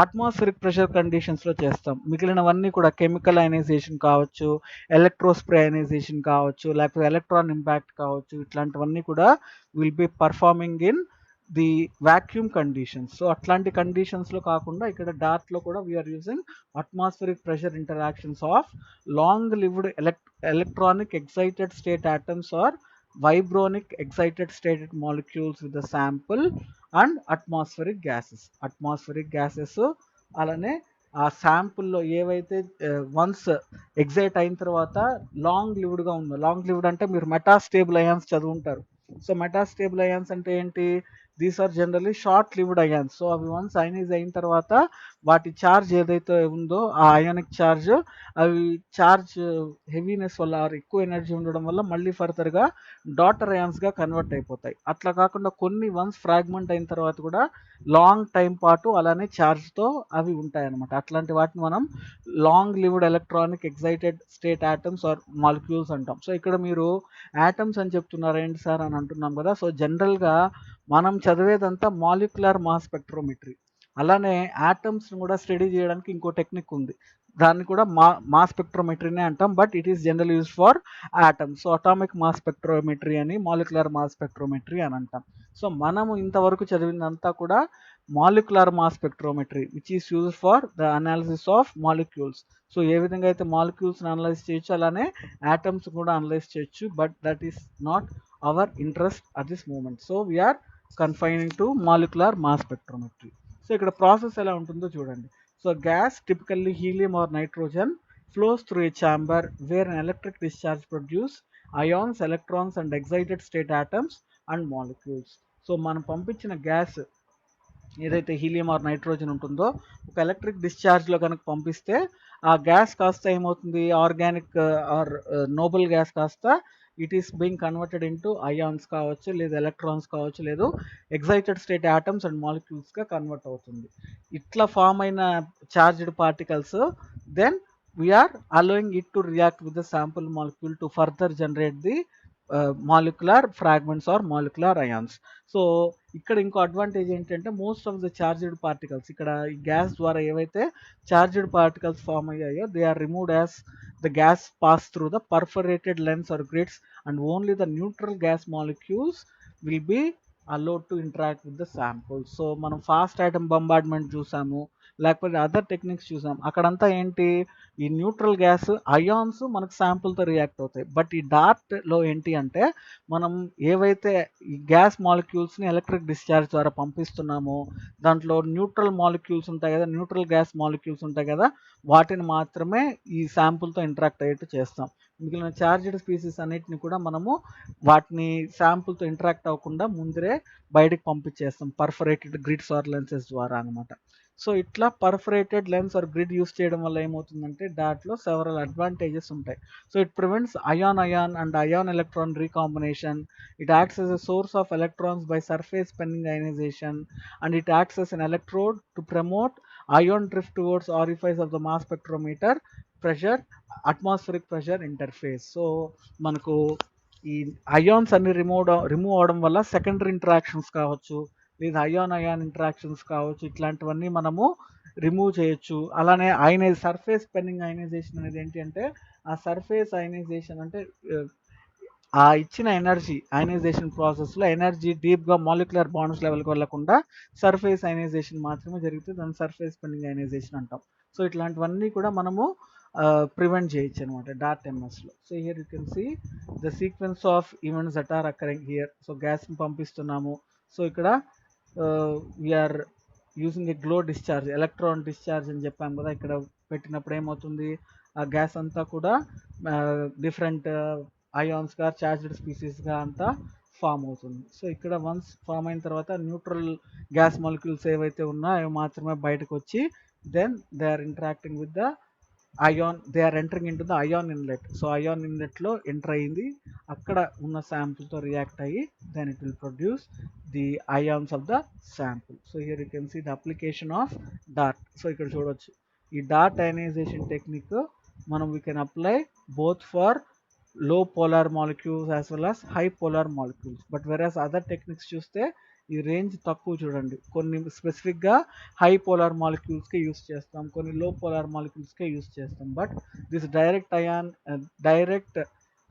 అట్మాస్ఫెరిక్ ప్రెషర్ కండిషన్స్లో చేస్తాం. మిగిలినవన్నీ కూడా కెమికల్ అయనైజేషన్ కావచ్చు, ఎలక్ట్రోస్ప్రే అయనైజేషన్ కావచ్చు, లేకపోతే ఎలక్ట్రాన్ ఇంపాక్ట్ కావచ్చు, ఇట్లాంటివన్నీ కూడా will be performing in the vacuum conditions. So అట్లాంటి కండిషన్స్లో కాకుండా ఇక్కడ డార్ట్లో కూడా we are using atmospheric pressure interactions of long lived electronic excited state atoms or vibronic excited state molecules with the sample and atmospheric gases. అలానే ఆ శాంపుల్లో ఏవైతే once excite అయిన తర్వాత లాంగ్ లివ్డ్గా ఉందో, లాంగ్ లివ్డ్ అంటే మీరు మెటాస్టేబుల్ అయాన్స్ చదువుంటారు. సో మెటాస్టేబుల్ అయాన్స్ అంటే ఏంటి, these are generally short lived ions. So అవి వన్స్ అయనైజ్ అయిన తర్వాత వాటి ఛార్జ్ ఏదైతే ఉందో ఆ అయానిక్ ఛార్జ్, అవి ఛార్జ్ హెవీనెస్ వల్ల ఆర్ ఎక్కువ ఎనర్జీ ఉండడం వల్ల మళ్ళీ ఫర్దర్గా డాటర్ అయాన్స్గా కన్వర్ట్ అయిపోతాయి. అట్లా కాకుండా కొన్ని వన్స్ ఫ్రాగ్మెంట్ అయిన తర్వాత కూడా లాంగ్ టైం పాటు అలానే ఛార్జ్తో అవి ఉంటాయి అన్నమాట. అట్లాంటి వాటిని మనం long lived electronic excited state atoms are molecules అంటాం. సో ఇక్కడ మీరు ఆటమ్స్ అని చెప్తున్నారు ఏంటి సార్ అని అంటున్నాం కదా. సో జనరల్గా మనం చదివేదంతా మాలిక్యులర్ మాస్ స్పెక్ట్రోమెట్రీ. అలానే ఆటమ్స్ని కూడా స్టడీ చేయడానికి ఇంకో టెక్నిక్ ఉంది, దాన్ని కూడా మాస్ స్పెక్ట్రోమెట్రీనే అంటాం, but it is general use for atoms. So atomic mass spectrometry అని, మాలిక్యులర్ మాస్ స్పెక్ట్రోమెట్రీ అని అంటాం. సో మనము ఇంతవరకు చదివిందంతా కూడా molecular mass spectrometry which is use for the analysis of molecules. So ఏ విధంగా అయితే మాలిక్యూల్స్ని అనలైజ్ చేయొచ్చు అలానే ఆటమ్స్ కూడా అనలైజ్ చేయొచ్చు, but that is not our interest at this moment. So we are confining to molecular mass spectrometry. So ఇక్కడ process ఎలా ఉంటుందో చూడండి. So gas, typically helium or nitrogen, flows through a chamber where an electric discharge produces ions, electrons and excited state atoms and molecules. So మనం పంపించిన gas ఏదైతే helium are nitrogen ఉంటుందో ఒక electric డిశ్చార్జ్లో కనుక పంపిస్తే ఆ గ్యాస్ కాస్త ఏమవుతుంది, ఆర్గానిక్ ఆర్ నోబుల్ గ్యాస్ కాస్త it is being converted into ions కావచ్చు, లేదా ఎలక్ట్రాన్స్ కావచ్చు, లేదు ఎగ్జైటెడ్ స్టేట్ ఆటమ్స్ అండ్ మాలిక్యూల్స్గా కన్వర్ట్ అవుతుంది. ఇట్లా ఫామ్ అయిన charged particles then we are allowing it to react with the sample molecule to further generate the molecular fragments or molecular ions. So ఇక్కడ ఇంకో అడ్వాంటేజ్ ఏంటంటే most of the charged particles, ఇక్కడ ఈ gas ద్వారా ఏవైతే చార్జ్డ్ పార్టికల్స్ ఫామ్ అయ్యాయో they are removed as the gas pass through the perforated lens or grids and only the neutral gas molecules will be allowed to interact with the samples. So మనం fast atom bombardment చూసాము, లేకపోతే other techniques చూసాం, అక్కడంతా ఏంటి, ఈ neutral gas ions మనకు శాంపుల్తో react అవుతాయి. But ఈ డార్ట్లో ఏంటి అంటే మనం ఏవైతే ఈ గ్యాస్ మాలిక్యూల్స్ని ఎలక్ట్రిక్ డిశ్చార్జ్ ద్వారా పంపిస్తున్నామో దాంట్లో న్యూట్రల్ మాలిక్యూల్స్ ఉంటాయి కదా, న్యూట్రల్ గ్యాస్ మాలిక్యూల్స్ ఉంటాయి కదా, వాటిని మాత్రమే ఈ శాంపుల్తో ఇంటరాక్ట్ అయ్యేట్టు చేస్తాం. మిగిలిన చార్జ్డ్ స్పీసీస్ అన్నిటిని కూడా మనము వాటిని శాంపుల్తో ఇంటరాక్ట్ అవ్వకుండా ముందరే బయటకు పంపించేస్తాం పర్ఫరేటెడ్ గ్రిడ్స్ ఆర్ లెన్సెస్ ద్వారా అనమాట. సో ఇట్లా perforated lens or grid use చేయడం వల్ల ఏమవుతుందంటే దాంట్లో సెవరల్ అడ్వాంటేజెస్ ఉంటాయి. So it prevents ion and ion electron recombination, it acts as a source of electrons by surface spinning ionization, and it acts as an electrode to promote ion drift towards orifice of the mass spectrometer pressure, atmospheric pressure interface. So మనకు ఈ ions అన్ని remove అవడం వల్ల secondary interactions కావచ్చు, లేదా ion interactions కావచ్చు, ఇట్లాంటివన్నీ మనము రిమూవ్ చేయొచ్చు. అలానే సర్ఫేస్ స్పెన్నింగ్ అయనైజేషన్ అనేది ఏంటి అంటే ఆ సర్ఫేస్ అయనైజేషన్ అంటే ఆ ఇచ్చిన ఎనర్జీ అయనైజేషన్ ప్రాసెస్లో ఎనర్జీ డీప్గా మాలిక్యులర్ బాండ్స్ లెవెల్కి వెళ్ళకుండా సర్ఫేస్ అయనైజేషన్ మాత్రమే జరుగుతుంది, దాన్ని సర్ఫేస్ స్పెన్నింగ్ అయనైజేషన్ అంటాం. సో ఇట్లాంటివన్నీ కూడా మనము ప్రివెంట్ చేయొచ్చు అనమాట డార్ట్ ఎంఎస్లో. So here you can see the sequence of events that are occurring here. So గ్యాస్ని పంపిస్తున్నాము, సో ఇక్కడ we are using a glow discharge, electron discharge అని చెప్పాము కదా, ఇక్కడ పెట్టినప్పుడు ఏమవుతుంది ఆ గ్యాస్ అంతా కూడా డిఫరెంట్ అయాన్స్గా చార్జ్డ్ స్పీసీస్గా అంతా ఫామ్ అవుతుంది. సో ఇక్కడ వన్స్ ఫామ్ అయిన తర్వాత న్యూట్రల్ గ్యాస్ మాలిక్యూల్స్ ఏవైతే ఉన్నాయో అవి మాత్రమే బయటకు వచ్చి then they are interacting with the ion, they are entering into the ion inlet. So ion ఇన్లెట్లో ఎంటర్ అయ్యింది, అక్కడ ఉన్న శాంపుల్తో రియాక్ట్ అయ్యి then it will produce the ions of the sample. So here you can see the application of DART. So ఇక్కడ చూడొచ్చు ఈ DART ionisation technique మనం we can apply both for low polar molecules as well as high polar molecules. But whereas other techniques చూస్తే ఈ range తక్కువ చూడండి, కొన్ని స్పెసిఫిక్గా హై పోలార్ మాలిక్యూల్స్కే యూస్ చేస్తాం, కొన్ని లో పోలార్ మాలిక్యూల్స్కే యూస్ చేస్తాం. But this direct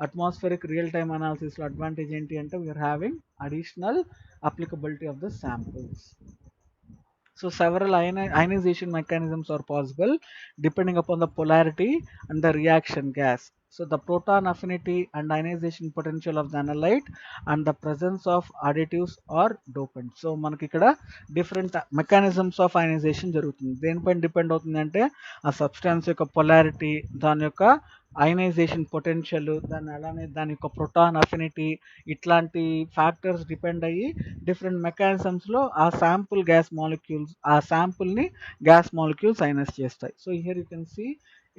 atmospheric real time అనాలిసిస్లో అడ్వాంటేజ్ ఏంటి అంటే we are having additional applicability of the samples. So several ionization mechanisms are possible depending upon the polarity and the reaction gas. So the proton affinity and ionization potential of the analyte and the presence of additives or dopants. So మనకి ఇక్కడ different mechanisms of ionisation జరుగుతుంది. దేనిపైన depend అవుతుంది అంటే ఆ substance యొక్క polarity, దాని యొక్క అయనైజేషన్ పొటెన్షియల్, అలానే దాని యొక్క ప్రోటాన్ అఫినిటీ, ఇట్లాంటి ఫ్యాక్టర్స్ డిపెండ్ అయ్యి డిఫరెంట్ మెకానిజమ్స్లో ఆ శాంపుల్ గ్యాస్ మాలిక్యూల్స్, ఆ శాంపుల్ని గ్యాస్ మాలిక్యూల్స్ అయనైజ్ చేస్తాయి. So here you can see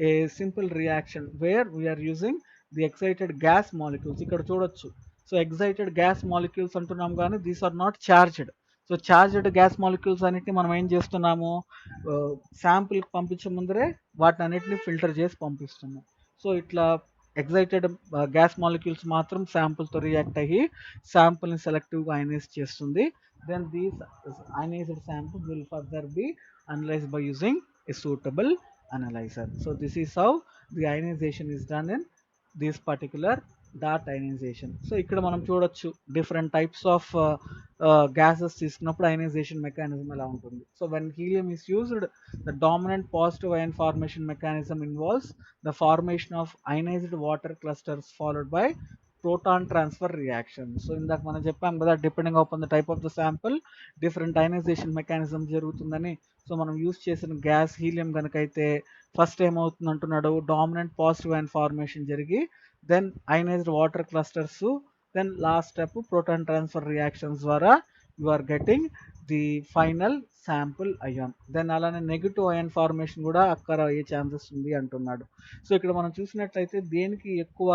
a simple reaction where we are using the excited gas molecules. ఇక్కడ చూడొచ్చు, సో ఎక్సైటెడ్ గ్యాస్ మాలిక్యూల్స్ అంటున్నాం కానీ these are not charged. So charged gas molecules అన్నిటిని మనం ఏం చేస్తున్నాము, శాంపుల్కి పంపించే ముందరే వాటిని అన్నిటిని ఫిల్టర్ చేసి పంపిస్తున్నాం. సో ఇట్లా ఎక్సైటెడ్ గ్యాస్ మాలిక్యూల్స్ మాత్రం శాంపుల్తో రియాక్ట్ అయ్యి శాంపుల్ని సెలెక్టివ్గా అయనైజ్ చేస్తుంది. Then these ionized sample will further be analyzed by using a suitable analyzer. So this is how the ionization is done in this particular dart ionization. So ఇక్కడ మనం చూడొచ్చు different types of gases తీసుకున్నప్పుడు ionisation mechanism ఎలా ఉంటుంది. So when helium is used the dominant positive ion formation mechanism involves the formation of ionized water clusters followed by proton transfer reaction. So in that మనం చెప్పాం కదా, depending upon the type of the sample different ionization mechanism జరుగుతుందని. So మనం use చేసిన gas helium కనుక అయితే first ఏమవుతుంది అంటున్నాడు, డామినెంట్ పాజిటివ్ అయన్ ఫార్మేషన్ జరిగి then ionized water clusters, then last step proton transfer reactions ద్వారా you are getting the final sample ion. Then అలానే నెగిటివ్ అయాన్ ఫార్మేషన్ కూడా అక్కడ అయ్యే ఛాన్సెస్ ఉంది అంటున్నాడు. సో ఇక్కడ మనం చూసినట్లయితే దేనికి ఎక్కువ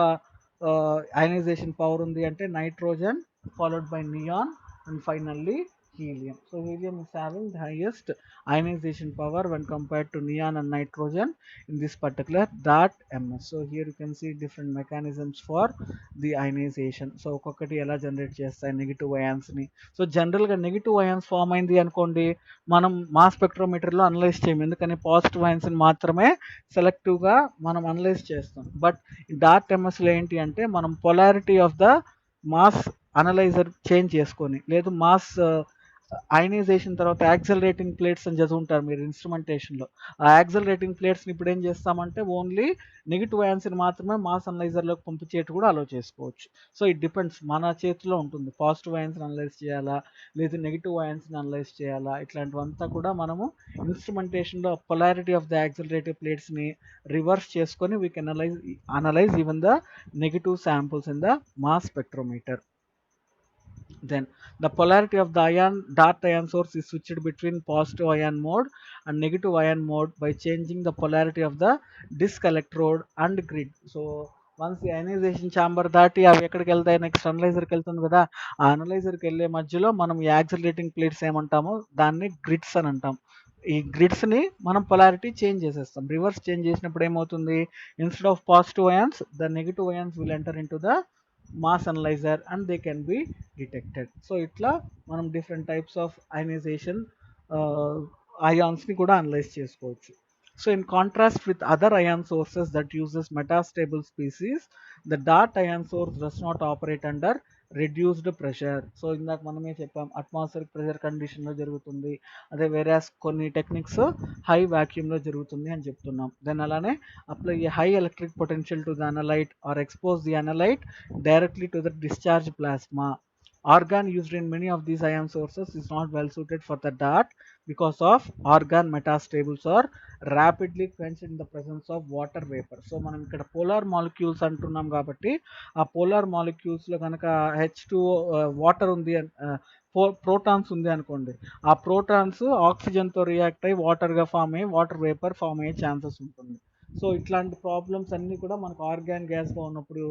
అయనైజేషన్ పవర్ ఉంది అంటే nitrogen followed by neon and finally helium. So helium is having the highest ionization power when compared to neon and nitrogen in this particular DART MS. So here you can see different mechanisms for the ionization. So ఒక్కొక్కటి ఎలా generate చేస్తాయి negative ions ని. So general గా negative ions form అయింది అనుకోండి, మనం mass spectrometer లో analyse చేయము, ఎందుకని పాజిటివ్ అయాన్స్ ని మాత్రమే సెలెక్టివ్ గా మనం అనలైజ్ చేస్తాం. బట్ డార్ట్ ఎంఎస్ లో ఏంటి అంటే మనం polarity of the mass analyser change చేసుకొని, లేదు మాస్ అయనైజేషన్ తర్వాత యాక్సలరేటింగ్ ప్లేట్స్ అని చదువుంటారు మీరు ఇన్స్ట్రుమెంటేషన్లో. ఆ యాక్సలరేటింగ్ ప్లేట్స్ని ఇప్పుడు ఏం చేస్తామంటే ఓన్లీ నెగిటివ్ అయాన్స్ని మాత్రమే మాస్ అనలైజర్లోకి పంపించేట్టు కూడా అలో చేసుకోవచ్చు. సో ఇట్ డిపెండ్స్, మన చేతిలో ఉంటుంది. పాజిటివ్ అయాన్స్ని అనలైజ్ చేయాలా, లేదు నెగిటివ్ అయాన్స్ని అనలైజ్ చేయాలా, ఇట్లాంటివంతా కూడా మనము ఇన్స్ట్రుమెంటేషన్లో పొలారిటీ ఆఫ్ ద యాక్సలరేటివ్ ప్లేట్స్ని రివర్స్ చేసుకొని we can analyse even the negative samples in the mass spectrometer. Then the polarity of the DART ion source is switched between positive ion mode and negative ion mode by changing the polarity of the disc electrode and grid. So once the ionization chamber దాటి అవి ఎక్కడికి వెళ్తాయి, next అనలైజర్కి వెళ్తుంది కదా, ఆ అనలైజర్కి వెళ్ళే మధ్యలో మనం ఈ యాక్సిలరేటింగ్ ప్లేట్స్ ఏమంటామో దాన్ని గ్రిడ్స్ అని అంటాం. ఈ గ్రిడ్స్ని మనం పొలారిటీ చేంజ్ చేసేస్తాం. రివర్స్ చేంజ్ చేసినప్పుడు ఏమవుతుంది, instead of positive ions the negative ions will enter in to the mass analyzer and they can be detected. So itla manam different types of ionization ions ni kuda analyze chesukochu. So in contrast with other ion sources that uses metastable species, the DART ion source does not operate under reduced pressure. So ఇందాక మనమే చెప్పాం atmospheric pressure condition లో జరుగుతుంది, అదే whereas కొన్ని techniques high vacuum లో జరుగుతుంది అని చెప్తున్నాం. దెన్ అలానే apply a high electric potential to the analyte or expose the analyte directly to the discharge plasma. Argon used in many of these ion sources is not well suited for the DART because of argon metastables are rapidly quenched in the presence of water vapor. So మనం ఇక్కడ polar molecules అంటున్నాం కాబట్టి ఆ polar molecules లో కనుక H2 water ఉంది, protons ఉంది అనుకోండి, ఆ ప్రోటాన్స్ ఆక్సిజన్తో రియాక్ట్ అయ్యి వాటర్గా ఫామ్ అయ్యి వాటర్ వేపర్ ఫామ్ అయ్యే ఛాన్సెస్ ఉంటుంది. సో ఇట్లాంటి ప్రాబ్లమ్స్ అన్నీ కూడా మనకు ఆర్గాన్ గ్యాస్గా ఉన్నప్పుడు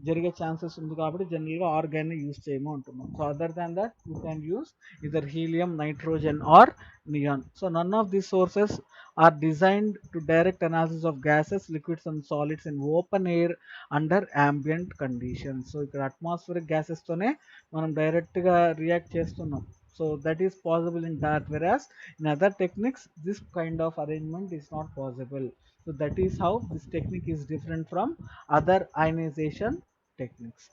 జరిగే ఛాన్సెస్ ఉంది కాబట్టి జనరల్గా ఆర్గాన్ యూస్ చేయము అంటున్నాం. So other than that you can use either helium, nitrogen or neon. So none of these sources are designed to direct analysis of gases, liquids and solids in open air under ambient conditions. So ఇక్కడ atmospheric gases తోనే మనం direct గా react చేస్తున్నాం. So that is possible in DART, whereas in other techniques this kind of arrangement is not possible. So that is how this technique is different from other ionization techniques.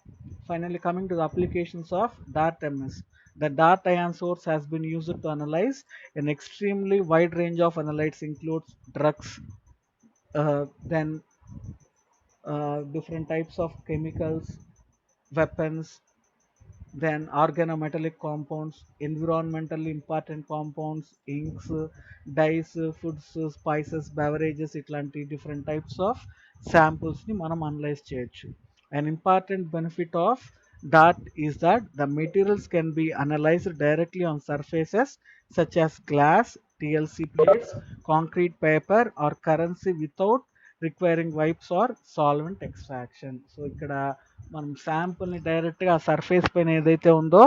Finally, coming to the applications of DART MS. The DART ion source has been used to analyze an extremely wide range of analytes, includes drugs, then different types of chemicals, weapons, then organometallic compounds, environmentally important compounds, inks, dyes, foods, spices, beverages, ఇట్లాంటి different types of samples ని మనం analyse చేయొచ్చు. An important benefit of that is that the materials can be analyzed directly on surfaces such as glass, TLC plates, concrete, paper or currency without requiring wipes or solvent extraction. So ఇక్కడ మనం శాంపుల్ని డైరెక్ట్గా ఆ surface పైన ఏదైతే ఉందో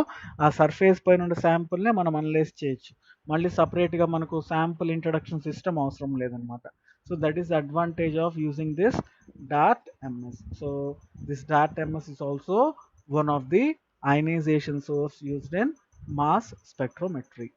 ఆ surface పైన ఉండే శాంపుల్నే మనం అనలైజ్ చేయొచ్చు. మళ్ళీ సపరేట్గా మనకు శాంపుల్ ఇంట్రడక్షన్ సిస్టమ్ అవసరం లేదనమాట. So that is the advantage of using this DART MS. So this DART MS is also one of the ionization source used in mass spectrometry.